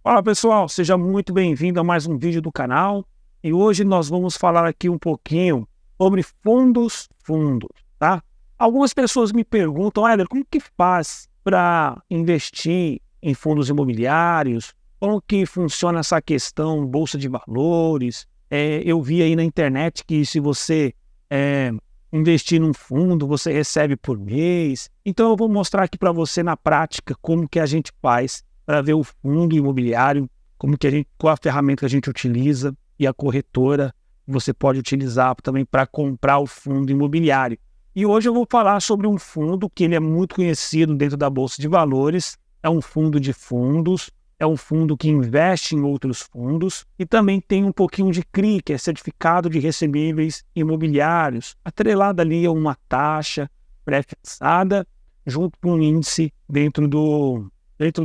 Fala pessoal, seja muito bem-vindo a mais um vídeo do canal e hoje nós vamos falar aqui um pouquinho sobre fundos, tá? Algumas pessoas me perguntam, Éder, como que faz para investir em fundos imobiliários? Como que funciona essa questão bolsa de valores? Eu vi aí na internet que se você investir num fundo, você recebe por mês. Então eu vou mostrar aqui para você na prática como que a gente faz para ver o fundo imobiliário, qual a ferramenta que a gente utiliza e a corretora que você pode utilizar também para comprar o fundo imobiliário. E hoje eu vou falar sobre um fundo que ele é muito conhecido dentro da Bolsa de Valores, é um fundo de fundos, é um fundo que investe em outros fundos e também tem um pouquinho de CRI, que é Certificado de Recebíveis Imobiliários, atrelado ali a uma taxa pré-fixada junto com um índice dentro do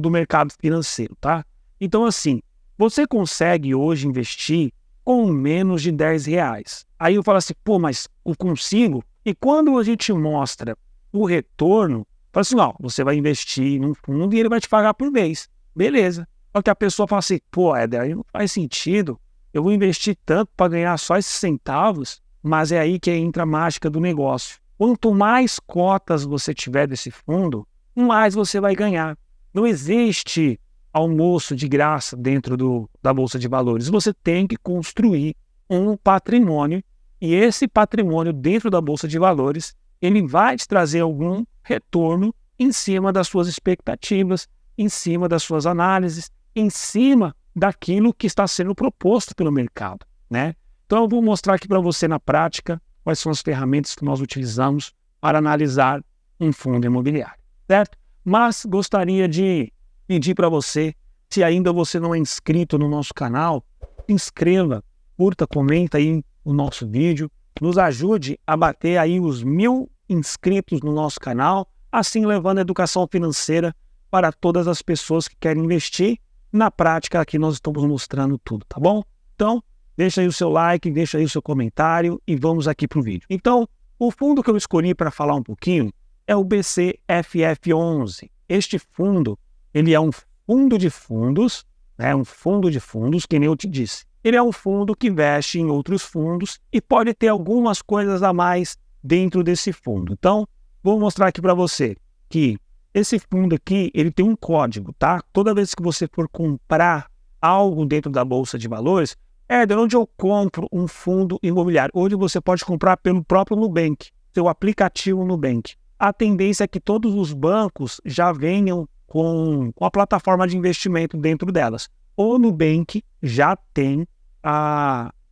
mercado financeiro, tá? Então, assim, você consegue hoje investir com menos de R$10. Aí eu falo assim, mas eu consigo? E quando a gente mostra o retorno, fala assim, você vai investir num fundo e ele vai te pagar por mês. Beleza. Só que a pessoa fala assim, Éder, aí não faz sentido, eu vou investir tanto para ganhar só esses centavos, mas é aí que entra a mágica do negócio. Quanto mais cotas você tiver desse fundo, mais você vai ganhar. Não existe almoço de graça dentro da Bolsa de Valores. Você tem que construir um patrimônio e esse patrimônio dentro da Bolsa de Valores, ele vai te trazer algum retorno em cima das suas expectativas, em cima das suas análises, em cima daquilo que está sendo proposto pelo mercado, né? Então eu vou mostrar aqui para você na prática quais são as ferramentas que nós utilizamos para analisar um fundo imobiliário, certo? Mas gostaria de pedir para você, se ainda você não é inscrito no nosso canal, se inscreva, curta, comenta aí o nosso vídeo, nos ajude a bater aí os 1000 inscritos no nosso canal, assim levando a educação financeira para todas as pessoas que querem investir. Na prática aqui nós estamos mostrando tudo, tá bom? Então, deixa aí o seu like, deixa aí o seu comentário e vamos aqui para o vídeo. Então, o fundo que eu escolhi para falar um pouquinho é o BCFF11. Este fundo, ele é um fundo de fundos, né? Um fundo de fundos, que nem eu te disse. Ele é um fundo que investe em outros fundos e pode ter algumas coisas a mais dentro desse fundo. Então, vou mostrar aqui para você que esse fundo aqui, ele tem um código, tá? Toda vez que você for comprar algo dentro da Bolsa de Valores, de onde eu compro um fundo imobiliário? Hoje você pode comprar pelo próprio Nubank, seu aplicativo Nubank. A tendência é que todos os bancos já venham com a plataforma de investimento dentro delas. O Nubank já tem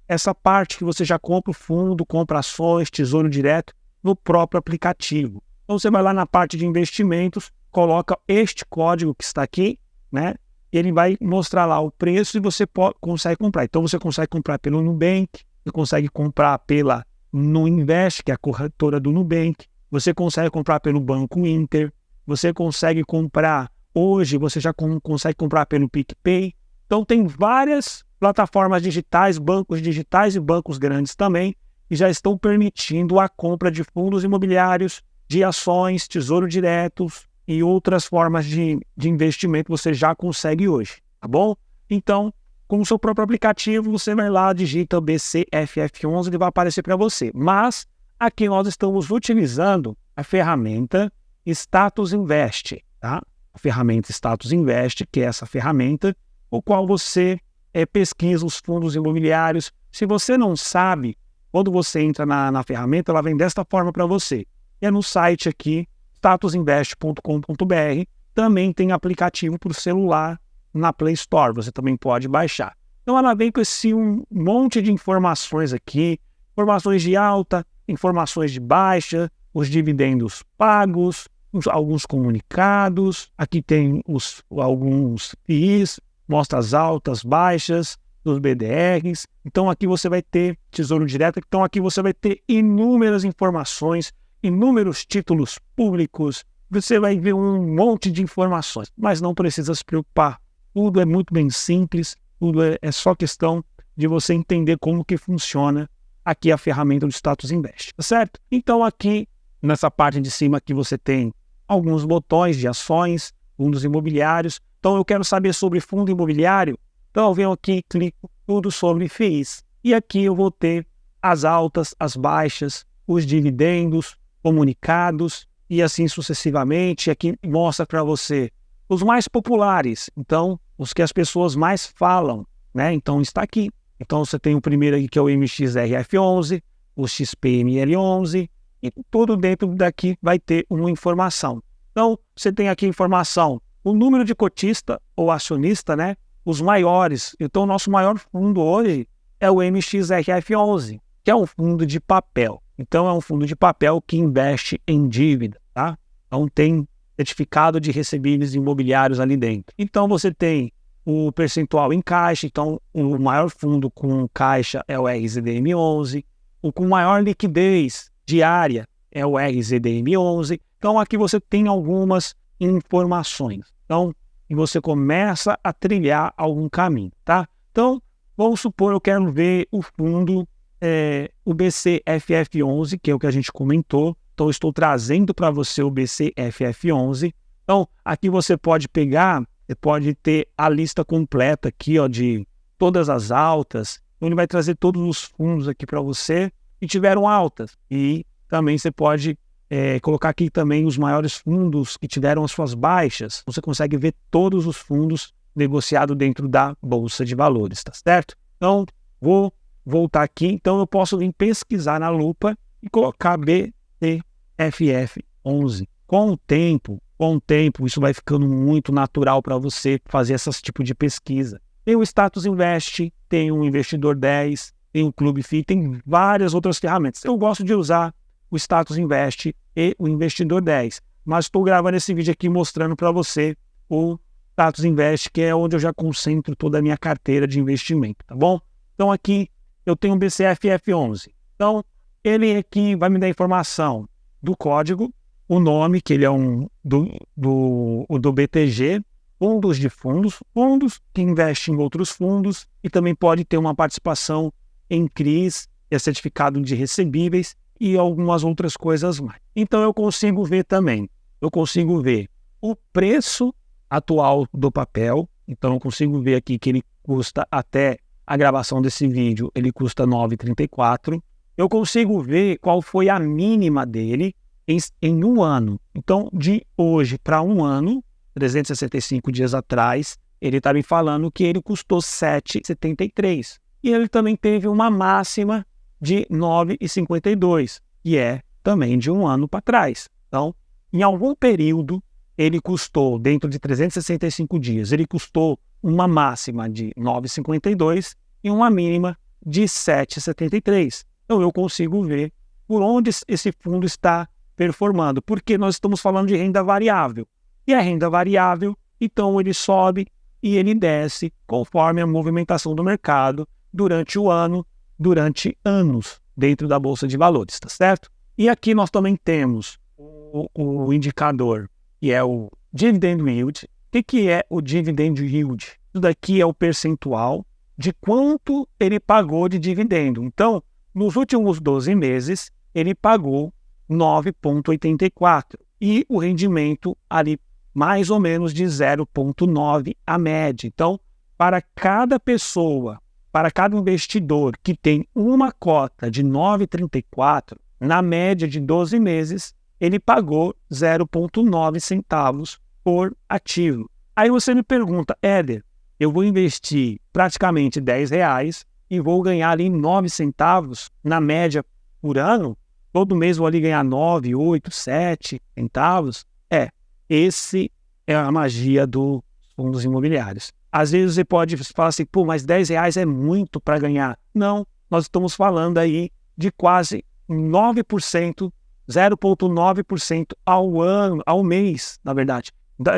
essa parte que você já compra o fundo, compra ações, tesouro direto no próprio aplicativo. Então você vai lá na parte de investimentos, coloca este código que está aqui, né? Ele vai mostrar lá o preço e você consegue comprar. Então você consegue comprar pelo Nubank, você consegue comprar pela Nuinvest, que é a corretora do Nubank, você consegue comprar pelo Banco Inter, você consegue comprar, hoje você já consegue comprar pelo PicPay. Então tem várias plataformas digitais, bancos digitais e bancos grandes também, que já estão permitindo a compra de fundos imobiliários, de ações, tesouro diretos e outras formas de investimento você já consegue hoje, tá bom? Então, com o seu próprio aplicativo, você vai lá, digita BCFF11, ele vai aparecer para você. Mas aqui nós estamos utilizando a ferramenta Status Invest, tá? A ferramenta Status Invest, que é essa ferramenta, o qual você pesquisa os fundos imobiliários. Se você não sabe, quando você entra na ferramenta, ela vem desta forma para você. É no site aqui, statusinvest.com.br, também tem aplicativo para o celular na Play Store, você também pode baixar. Então ela vem com um monte de informações aqui, informações de alta, informações de baixa, os dividendos pagos, alguns comunicados, aqui tem alguns FIIs, mostra as altas, baixas dos BDRs. Então aqui você vai ter tesouro direto, então aqui você vai ter inúmeras informações, inúmeros títulos públicos, você vai ver um monte de informações, mas não precisa se preocupar. Tudo é muito bem simples, tudo é só questão de você entender como que funciona aqui a ferramenta do Status Invest, tá certo? Então aqui, nessa parte de cima aqui você tem alguns botões de ações, fundos imobiliários, Então eu quero saber sobre fundo imobiliário, então eu venho aqui e clico tudo sobre FIIs. E aqui eu vou ter as altas, as baixas, os dividendos, comunicados e assim sucessivamente. Aqui mostra para você os mais populares, então os que as pessoas mais falam, né? Então está aqui. Então você tem o primeiro aqui que é o MXRF11, o XPML11 e tudo dentro daqui vai ter uma informação. Então você tem aqui informação, o número de cotista ou acionista, né? Os maiores. Então o nosso maior fundo hoje é o MXRF11, que é um fundo de papel. Então é um fundo de papel que investe em dívida, tá? Então tem certificado de recebíveis imobiliários ali dentro. Então você tem o percentual em caixa, então o maior fundo com caixa é o RZDM11, o com maior liquidez diária é o RZDM11. Então aqui você tem algumas informações. Então, e você começa a trilhar algum caminho, tá? Então, vamos supor, eu quero ver o fundo, o BCFF11, que é o que a gente comentou. Então, eu estou trazendo para você o BCFF11. Então, aqui você pode pegar, você pode ter a lista completa aqui, ó, de todas as altas. Então, ele vai trazer todos os fundos aqui para você que tiveram altas. E também você pode colocar aqui também os maiores fundos que tiveram as suas baixas. Você consegue ver todos os fundos negociados dentro da Bolsa de Valores, tá certo? Então, vou voltar aqui. Então, eu posso vir pesquisar na lupa e colocar BCFF11. Com o tempo, isso vai ficando muito natural para você fazer esse tipo de pesquisa. Tem o Status Invest, tem o Investidor 10, tem o Clube FI, tem várias outras ferramentas. Eu gosto de usar o Status Invest e o Investidor 10, mas estou gravando esse vídeo aqui mostrando para você o Status Invest, que é onde eu já concentro toda a minha carteira de investimento, tá bom? Então aqui eu tenho o BCFF11. Então ele aqui vai me dar informação do código, o nome, que ele é do BTG, fundos de fundos que investem em outros fundos e também pode ter uma participação em CRIs, que é certificado de recebíveis, e algumas outras coisas mais. Então eu consigo ver também, o preço atual do papel. Então eu consigo ver aqui que ele custa, até a gravação desse vídeo, ele custa R$ 9,34. Eu consigo ver qual foi a mínima dele em um ano. Então de hoje para um ano, 365 dias atrás, ele está me falando que ele custou R$ 7,73. E ele também teve uma máxima de 9,52, que é também de um ano para trás. Então, em algum período, ele custou, dentro de 365 dias, ele custou uma máxima de 9,52 e uma mínima de 7,73. Então, eu consigo ver por onde esse fundo está performando, porque nós estamos falando de renda variável. E a renda variável, então, ele sobe e ele desce conforme a movimentação do mercado durante o ano, durante anos dentro da Bolsa de Valores, tá certo? E aqui nós também temos o indicador, que é o Dividend Yield. O que é o Dividend Yield? Isso daqui é o percentual de quanto ele pagou de dividendo. Então, nos últimos 12 meses, ele pagou 9,84 e o rendimento ali mais ou menos de 0,9 a média. Então, para cada pessoa, para cada investidor que tem uma cota de 9,34, na média de 12 meses, ele pagou 0,9 centavos por ativo. Aí você me pergunta, Éder, eu vou investir praticamente R$10 e vou ganhar ali 9 centavos na média por ano? Todo mês vou ali ganhar 9, 8, 7 centavos? Esse é a magia dos fundos imobiliários. Às vezes você pode falar assim, pô, mas R$10 é muito para ganhar. Não, nós estamos falando aí de quase 9%, 0,9% ao ano, ao mês, na verdade.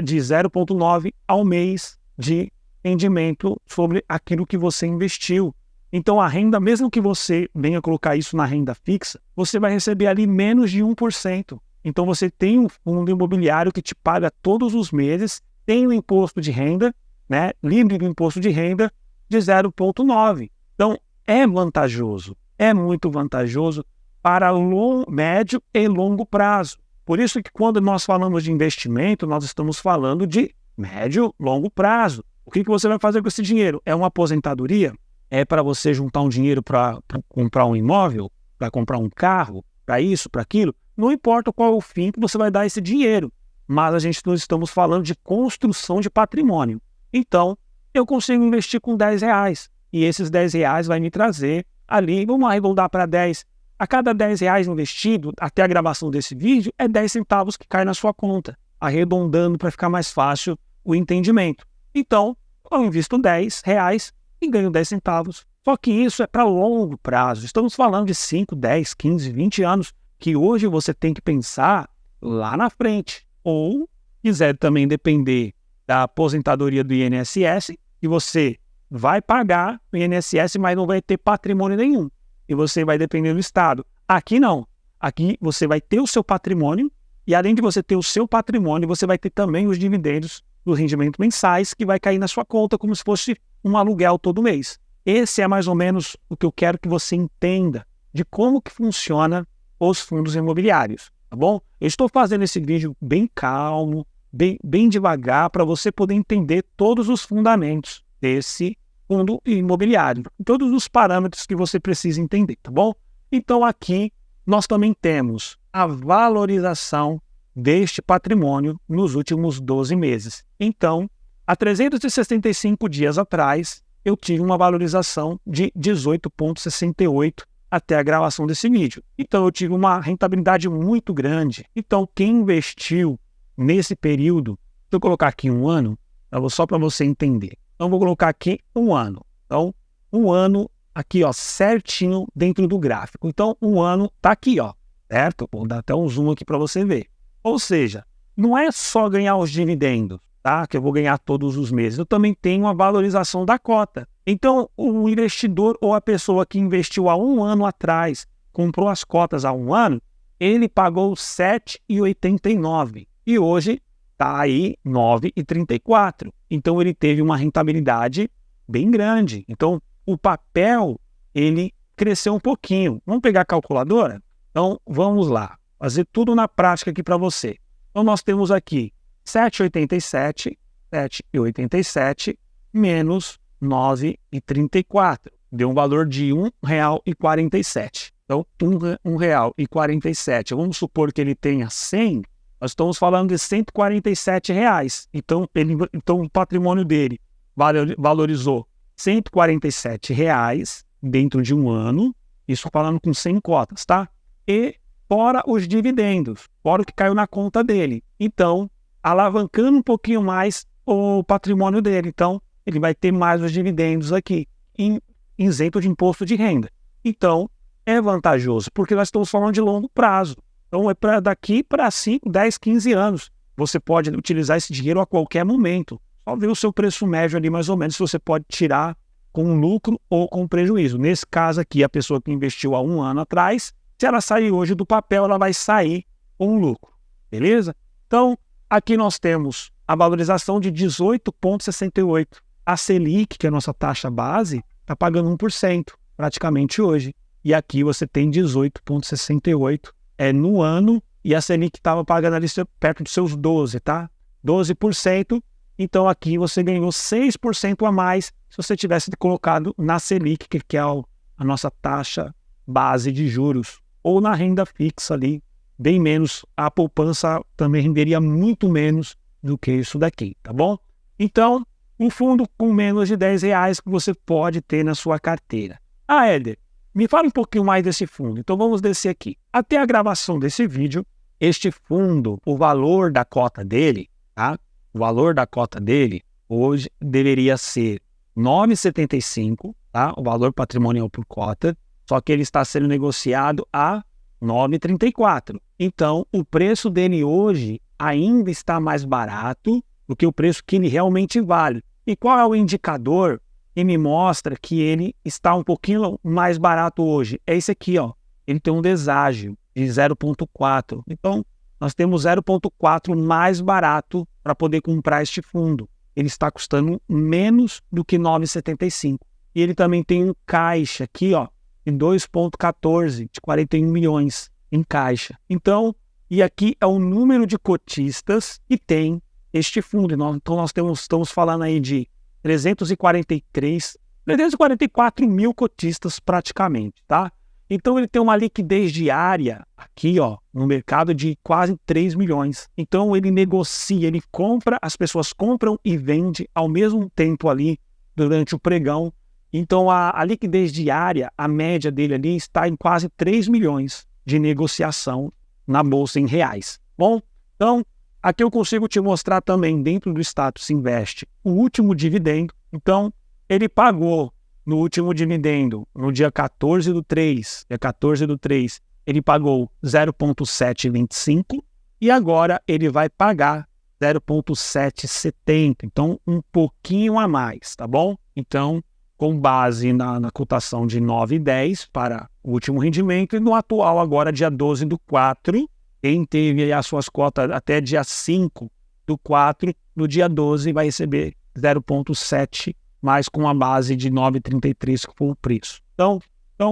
De 0,9% ao mês de rendimento sobre aquilo que você investiu. Então a renda, mesmo que você venha colocar isso na renda fixa, você vai receber ali menos de 1%. Então você tem um fundo imobiliário que te paga todos os meses, tem o imposto de renda, né, livre do imposto de renda de 0,9. Então, é vantajoso, é muito vantajoso para médio e longo prazo. Por isso que quando nós falamos de investimento, nós estamos falando de médio, longo prazo. O que você vai fazer com esse dinheiro? É uma aposentadoria? É para você juntar um dinheiro para comprar um imóvel? Para comprar um carro? Para isso, para aquilo? Não importa qual é o fim que você vai dar esse dinheiro, mas nós estamos falando de construção de patrimônio. Então, eu consigo investir com R$10 e esses R$10 vai me trazer ali, vamos arredondar para 10. A cada R$10 investido, até a gravação desse vídeo, é 10 centavos que cai na sua conta, arredondando para ficar mais fácil o entendimento. Então, eu invisto R$10 e ganho 10 centavos. Só que isso é para longo prazo. Estamos falando de 5, 10, 15, 20 anos, que hoje você tem que pensar lá na frente. Ou quiser também depender da aposentadoria do INSS, e você vai pagar o INSS, mas não vai ter patrimônio nenhum. E você vai depender do Estado. Aqui não. Aqui você vai ter o seu patrimônio, e além de você ter o seu patrimônio, você vai ter também os dividendos do rendimento mensais, que vai cair na sua conta como se fosse um aluguel todo mês. Esse é mais ou menos o que eu quero que você entenda de como que funciona os fundos imobiliários, tá bom? Eu estou fazendo esse vídeo bem calmo, bem devagar, para você poder entender todos os fundamentos desse fundo imobiliário, todos os parâmetros que você precisa entender, tá bom? Então aqui nós também temos a valorização deste patrimônio nos últimos 12 meses. Então, há 365 dias atrás, eu tive uma valorização de 18,68 até a gravação desse vídeo. Então, eu tive uma rentabilidade muito grande. Então, quem investiu nesse período, se eu colocar aqui um ano, só para você entender. Então, vou colocar aqui um ano. Então, um ano aqui, ó, certinho dentro do gráfico. Então, um ano tá aqui, ó, certo? Vou dar até um zoom aqui para você ver. Ou seja, não é só ganhar os dividendos, tá? Que eu vou ganhar todos os meses. Eu também tenho a valorização da cota. Então, o investidor ou a pessoa que investiu há um ano atrás, comprou as cotas há um ano, ele pagou R$ 7,89 e hoje está aí R$ 9,34. Então, ele teve uma rentabilidade bem grande. Então, o papel, ele cresceu um pouquinho. Vamos pegar a calculadora? Então, vamos lá. Fazer tudo na prática aqui para você. Então, nós temos aqui 7,87 menos 9,34. Deu um valor de R$ 1,47. Então, R$ 1,47. Vamos supor que ele tenha 100, nós estamos falando de R$ 147. Então, o patrimônio dele valorizou R$ 147 dentro de um ano, isso falando com 100 cotas, tá? E fora os dividendos, fora o que caiu na conta dele. Então, alavancando um pouquinho mais o patrimônio dele. Então, ele vai ter mais os dividendos aqui, isento de imposto de renda. Então, é vantajoso, porque nós estamos falando de longo prazo. Então, é para daqui para 5, 10, 15 anos. Você pode utilizar esse dinheiro a qualquer momento. Só ver o seu preço médio ali, mais ou menos, se você pode tirar com lucro ou com prejuízo. Nesse caso aqui, a pessoa que investiu há um ano atrás, se ela sair hoje do papel, ela vai sair com lucro, beleza? Então, aqui nós temos a valorização de 18,68. A Selic, que é a nossa taxa base, está pagando 1% praticamente hoje. E aqui você tem 18,68 no ano, e a Selic estava pagando ali perto dos seus 12%, tá? 12%. Então aqui você ganhou 6% a mais se você tivesse colocado na Selic, que é a nossa taxa base de juros, ou na renda fixa ali, bem menos. A poupança também renderia muito menos do que isso daqui, tá bom? Então, um fundo com menos de R$10 que você pode ter na sua carteira. Ah, Éder, me fala um pouquinho mais desse fundo. Então vamos descer aqui. Até a gravação desse vídeo, este fundo, o valor da cota dele, tá? O valor da cota dele hoje deveria ser R$ 9,75, tá? O valor patrimonial por cota, só que ele está sendo negociado a R$ 9,34. Então, o preço dele hoje ainda está mais barato do que o preço que ele realmente vale. E qual é o indicador que me mostra que ele está um pouquinho mais barato hoje? É esse aqui, ó. Ele tem um deságio de 0,4. Então, nós temos 0,4 mais barato para poder comprar este fundo. Ele está custando menos do que 9,75. E ele também tem um caixa aqui, ó, de 2,14, de 41 milhões em caixa. Então, e aqui é o número de cotistas que tem este fundo. Então nós estamos falando aí de 344 mil cotistas praticamente, tá? Então ele tem uma liquidez diária aqui, ó, no mercado de quase 3 milhões. Então ele negocia, ele compra, as pessoas compram e vendem ao mesmo tempo ali durante o pregão. Então a liquidez diária, a média dele ali está em quase 3 milhões de negociação na bolsa em reais. Bom, então aqui eu consigo te mostrar também dentro do Status Invest o último dividendo. Então ele pagou no último dividendo, no dia 14 do 3, ele pagou 0,725 e agora ele vai pagar 0,770. Então, um pouquinho a mais, tá bom? Então, com base na cotação de 9,10 para o último rendimento e no atual agora, dia 12 do 4, quem teve as suas cotas até dia 5 do 4, no dia 12 vai receber 0,7 mais com a base de 9,33 que foi o preço. Então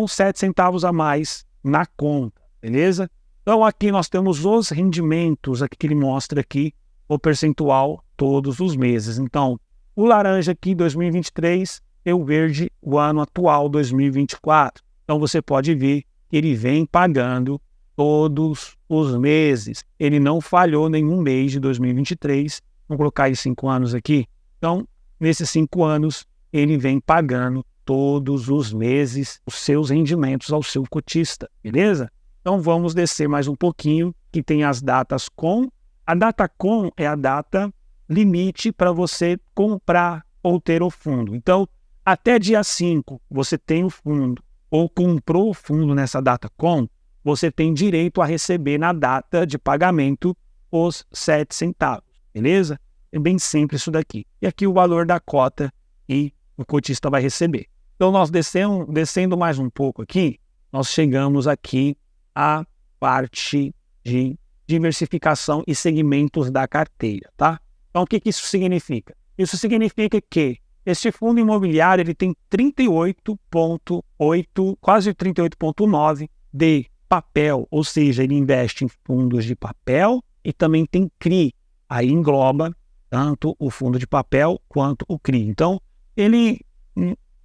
7 centavos a mais na conta, beleza? Então aqui nós temos os rendimentos aqui que ele mostra aqui, o percentual todos os meses. Então, o laranja aqui 2023 e o verde o ano atual 2024. Então você pode ver que ele vem pagando todos os meses. Ele não falhou nenhum mês de 2023. Vamos colocar aí 5 anos aqui. Então, nesses 5 anos, ele vem pagando todos os meses os seus rendimentos ao seu cotista, beleza? Então vamos descer mais um pouquinho, que tem as datas com. A data com é a data limite para você comprar ou ter o fundo. Então, até dia 5, você tem o fundo ou comprou o fundo nessa data com, você tem direito a receber na data de pagamento os 7 centavos, beleza? É bem simples isso daqui. E aqui o valor da cota e o cotista vai receber. Então, nós descendo mais um pouco aqui, nós chegamos aqui à parte de diversificação e segmentos da carteira, tá? Então, o que isso significa? Isso significa que este fundo imobiliário ele tem 38,8, quase 38,9 de papel, ou seja, ele investe em fundos de papel e também tem CRI. Aí engloba tanto o fundo de papel quanto o CRI. Então,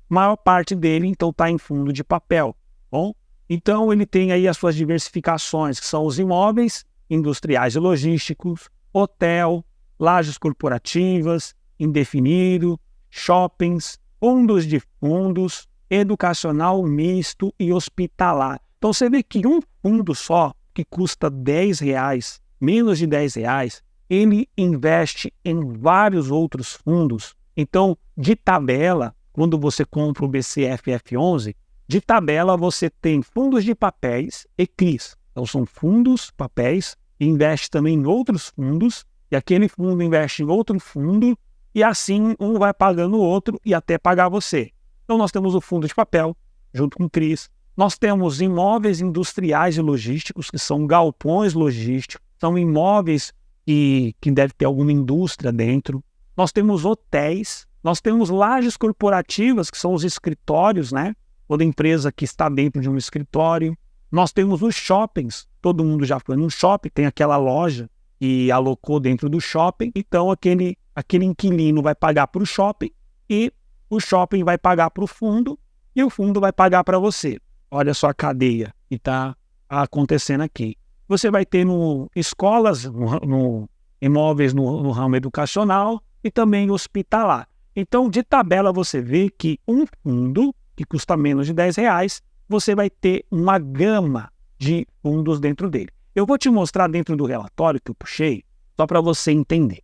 maior parte dele, então, está em fundo de papel. Bom, então, ele tem aí as suas diversificações, que são os imóveis, industriais e logísticos, hotel, lajes corporativas, indefinido, shoppings, fundos de fundos, educacional misto e hospitalar. Então, você vê que um fundo só, que custa R$10, menos de R$10, ele investe em vários outros fundos. Então, de tabela, quando você compra o BCFF11, de tabela você tem fundos de papéis e CRIs. Então, são fundos, papéis, e investe também em outros fundos, e aquele fundo investe em outro fundo, e assim um vai pagando o outro e até pagar você. Então, nós temos o fundo de papel, junto com o CRIs. Nós temos imóveis industriais e logísticos, que são galpões logísticos, são imóveis que deve ter alguma indústria dentro. Nós temos hotéis, nós temos lajes corporativas, que são os escritórios, né? Toda empresa que está dentro de um escritório. Nós temos os shoppings, todo mundo já foi num shopping, tem aquela loja que alocou dentro do shopping, então aquele inquilino vai pagar para o shopping e o shopping vai pagar para o fundo e o fundo vai pagar para você. Olha só a cadeia que está acontecendo aqui. Você vai ter escolas, imóveis no ramo educacional e também hospitalar. Então, de tabela, você vê que um fundo que custa menos de R$10, você vai ter uma gama de fundos dentro dele. Eu vou te mostrar dentro do relatório que eu puxei, só para você entender.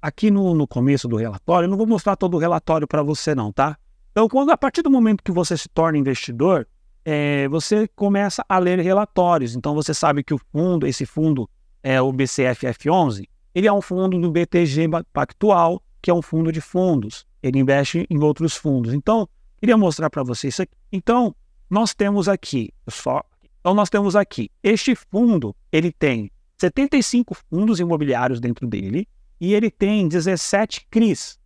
Aqui no começo do relatório, eu não vou mostrar todo o relatório para você não, tá? Então, a partir do momento que você se torna investidor, você começa a ler relatórios. Então, você sabe que esse fundo é o BCFF11, ele é um fundo do BTG Pactual, que é um fundo de fundos. Ele investe em outros fundos. Então, queria mostrar para vocês isso aqui. Então, nós temos aqui, este fundo, ele tem 75 fundos imobiliários dentro dele e ele tem 17 CRIs,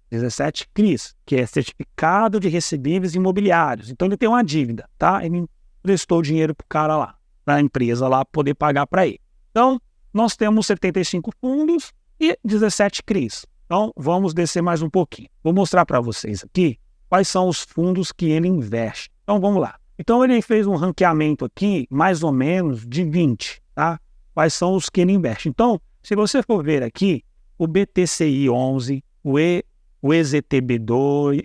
que é Certificado de Recebíveis Imobiliários. Então, ele tem uma dívida, tá? Ele prestou dinheiro para o cara lá, para a empresa lá poder pagar para ele. Então, nós temos 75 fundos e 17 CRIs. Então, vamos descer mais um pouquinho. Vou mostrar para vocês aqui quais são os fundos que ele investe. Então, vamos lá. Então, ele fez um ranqueamento aqui, mais ou menos, de 20, tá? Quais são os que ele investe. Então, se você for ver aqui, o BTCI 11, o EZTB2,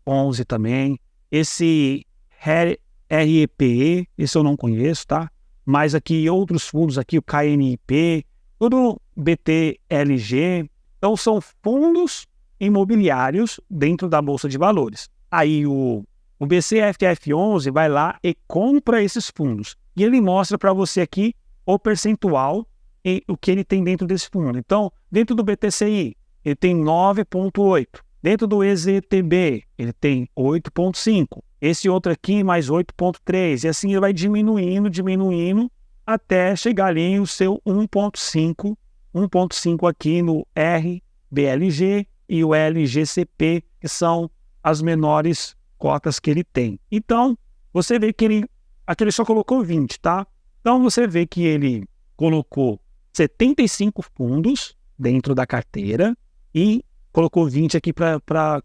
11 também, esse REPE, esse eu não conheço, tá? Mas aqui outros fundos aqui, o KNIP, tudo BTLG. Então, são fundos imobiliários dentro da Bolsa de Valores. Aí o BCFF11 vai lá e compra esses fundos. E ele mostra para você aqui o percentual e o que ele tem dentro desse fundo. Então, dentro do BTCI, ele tem 9,8. Dentro do EZTB, ele tem 8,5. Esse outro aqui, mais 8,3. E assim ele vai diminuindo, até chegar ali o seu 1,5. 1,5 aqui no RBLG e o LGCP, que são as menores cotas que ele tem. Então, você vê que aqui ele só colocou 20, tá? Então, você vê que ele colocou 75 fundos dentro da carteira e colocou 20 aqui para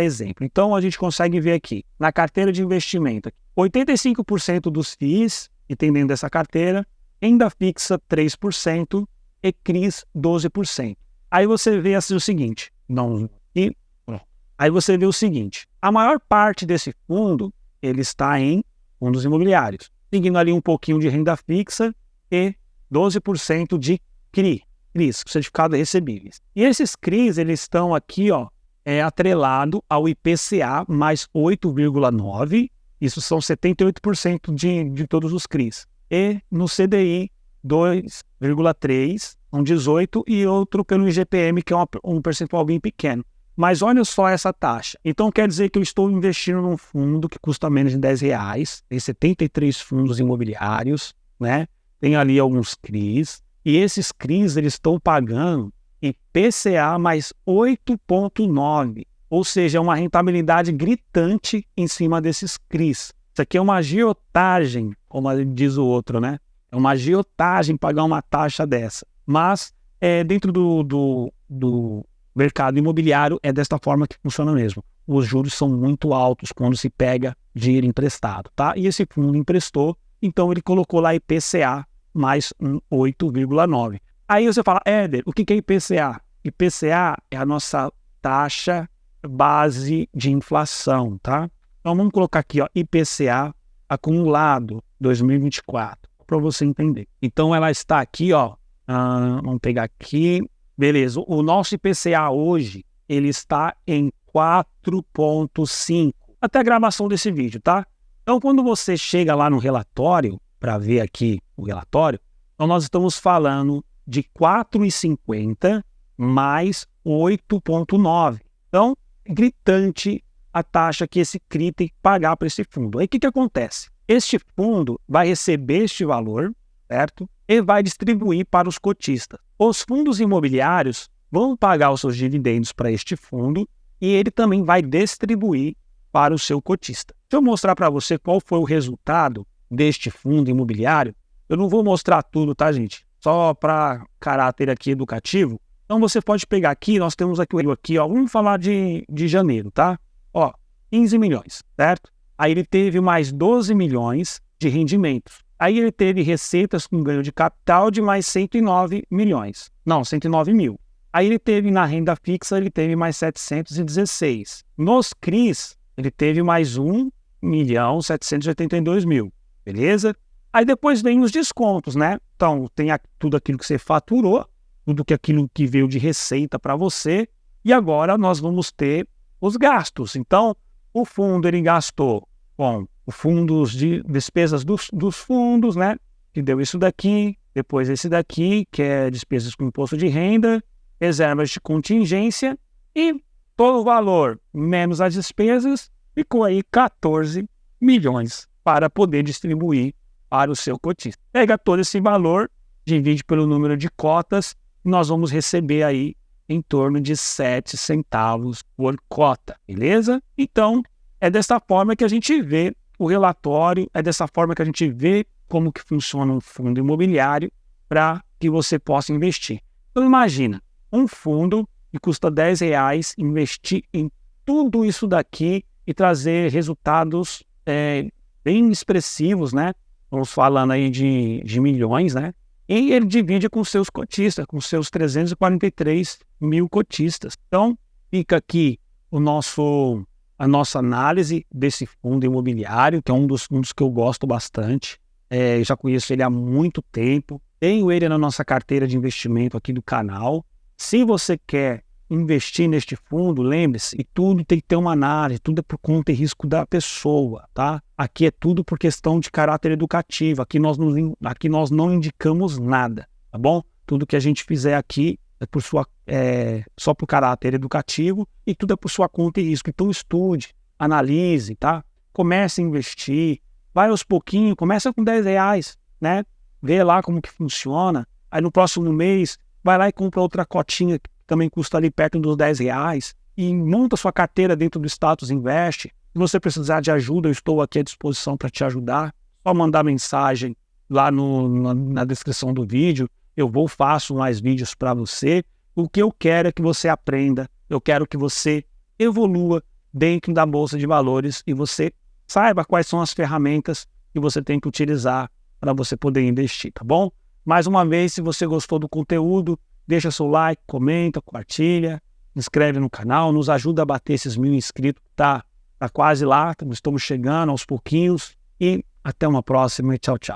exemplo. Então, a gente consegue ver aqui, na carteira de investimento, 85% dos FIIs, que tem dentro dessa carteira, renda fixa 3% e CRIs 12%. Aí você vê assim o seguinte, aí você vê o seguinte, a maior parte desse fundo, ele está em fundos imobiliários, seguindo ali um pouquinho de renda fixa e 12% de CRIs, certificado recebíveis. E esses CRIs, eles estão aqui, ó, atrelado ao IPCA mais 8,9, isso são 78% de todos os CRIs. E no CDI 2,3, são 18, e outro pelo IGPM, que é um percentual bem pequeno. Mas olha só essa taxa. Então quer dizer que eu estou investindo num fundo que custa menos de R$10, tem 73 fundos imobiliários, né? Tem ali alguns CRIs, e esses CRIs eles estão pagando IPCA mais 8,9, ou seja, é uma rentabilidade gritante em cima desses CRIs. Isso aqui é uma agiotagem, como diz o outro, né? É uma agiotagem pagar uma taxa dessa. Mas dentro do mercado imobiliário é desta forma que funciona mesmo. Os juros são muito altos quando se pega dinheiro emprestado, tá? E esse fundo emprestou, então ele colocou lá IPCA mais 8,9. Aí você fala, Éder, o que é IPCA? IPCA é a nossa taxa base de inflação, tá? Então vamos colocar aqui, ó, IPCA acumulado 2024, para você entender. Então ela está aqui, ó, vamos pegar aqui, beleza, o nosso IPCA hoje, ele está em 4,5, até a gravação desse vídeo, tá? Então quando você chega lá no relatório, para ver aqui o relatório, então nós estamos falando de 4,50 mais 8,9. Então, gritante a taxa que esse CRI tem que pagar para esse fundo. Aí o que acontece? Este fundo vai receber este valor, certo? E vai distribuir para os cotistas. Os fundos imobiliários vão pagar os seus dividendos para este fundo e ele também vai distribuir para o seu cotista. Deixa eu mostrar para você qual foi o resultado deste fundo imobiliário. Eu não vou mostrar tudo, tá, gente? Só para caráter aqui educativo. Então você pode pegar aqui, nós temos aqui, ó, vamos falar de janeiro, tá? Ó, 15 milhões, certo? Aí ele teve mais 12 milhões de rendimentos. Aí ele teve receitas com ganho de capital de mais 109 milhões. Não, 109 mil. Aí ele teve na renda fixa, ele teve mais 716. Nos CRIs, ele teve mais 1.782.000, beleza? Aí depois vem os descontos, né? Então, tem tudo aquilo que você faturou, tudo aquilo que veio de receita para você, e agora nós vamos ter os gastos. Então, o fundo ele gastou com os fundos de despesas dos fundos, né? Que deu isso daqui, depois esse daqui, que é despesas com imposto de renda, reservas de contingência, e todo o valor menos as despesas ficou aí 14 milhões para poder distribuir para o seu cotista. Pega todo esse valor, divide pelo número de cotas, e nós vamos receber aí em torno de 7 centavos por cota, beleza? Então, é dessa forma que a gente vê o relatório, é dessa forma que a gente vê como que funciona um fundo imobiliário para que você possa investir. Então, imagina, um fundo que custa R$10 investir em tudo isso daqui e trazer resultados bem expressivos, né? Vamos falando aí de milhões, né? E ele divide com seus cotistas, com seus 343 mil cotistas. Então, fica aqui a nossa análise desse fundo imobiliário, que é um dos que eu gosto bastante. Já conheço ele há muito tempo. Tenho ele na nossa carteira de investimento aqui do canal. Se você quer investir neste fundo, lembre-se, e tudo tem que ter uma análise, tudo é por conta e risco da pessoa, tá? Aqui é tudo por questão de caráter educativo, aqui nós não indicamos nada, tá bom? Tudo que a gente fizer aqui é só por caráter educativo e tudo é por sua conta e risco. Então estude, analise, tá? Comece a investir, vai aos pouquinhos, começa com R$10, né? Vê lá como que funciona, aí no próximo mês vai lá e compra outra cotinha que também custa ali perto dos R$10 e monta sua carteira dentro do Status Invest. Se você precisar de ajuda, eu estou aqui à disposição para te ajudar. Só mandar mensagem lá na descrição do vídeo. Faço mais vídeos para você. O que eu quero é que você aprenda, eu quero que você evolua dentro da Bolsa de Valores e você saiba quais são as ferramentas que você tem que utilizar para você poder investir, tá bom? Mais uma vez, se você gostou do conteúdo, deixa seu like, comenta, compartilha, se inscreve no canal, nos ajuda a bater esses 1000 inscritos, tá quase lá, estamos chegando aos pouquinhos e até uma próxima e tchau, tchau.